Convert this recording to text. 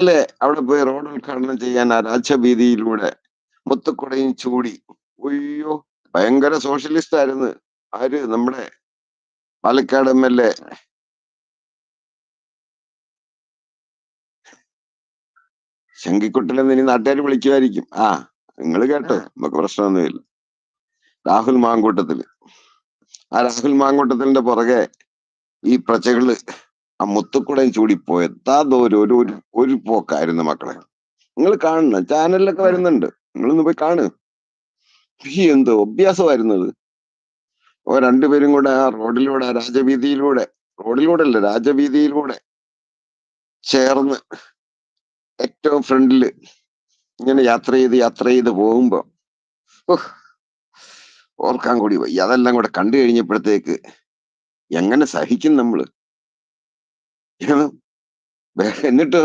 അല്ലേ അവിടെ പോയി റോഡ് ഉദ്ഘാടനം ചെയ്യാൻ ആ രാജവീതിയിലൂടെ മുത്തുക്കുടയും ചൂടി. ഉയ്യോ! ഭയങ്കര സോഷ്യലിസ്റ്റ് ആയിരുന്നു. ആര്? നമ്മുടെ പാലക്കാട് എം.എൽ.എ. ശങ്കിക്കുട്ടനെന്ന് ഇനി നാട്ടുകാര് വിളിക്കുമായിരിക്കും. നിങ്ങള് കേട്ടോ, നമുക്ക് പ്രശ്നമൊന്നുമില്ല. രാഹുൽ മാങ്കൂട്ടത്തില്. ആ രാഹുൽ മാങ്കൂട്ടത്തിന്റെ പുറകെ ഈ പ്രജകള് ആ മുത്തുക്കുടയും ചൂടി പോയി. ഒരു പോക്കായിരുന്നു മക്കളെ. നിങ്ങൾ കാണണം, ചാനലിലൊക്കെ വരുന്നുണ്ട്, നിങ്ങളൊന്ന് പോയി കാണ്. എന്ത് അഭ്യാസമായിരുന്നു അത്. രണ്ടുപേരും കൂടെ ആ റോഡിലൂടെ, റോഡിലൂടെ അല്ല, രാജവീതിയിലൂടെ ചേർന്ന് ഏറ്റവും ഫ്രണ്ടില് ഇങ്ങനെ യാത്ര ചെയ്ത് പോകുമ്പോ ഓർക്കാൻ കൂടി പോയി. അതെല്ലാം കൂടെ കണ്ടു കഴിഞ്ഞപ്പോഴത്തേക്ക് എങ്ങനെ സഹിക്കും നമ്മള്. എന്നിട്ടോ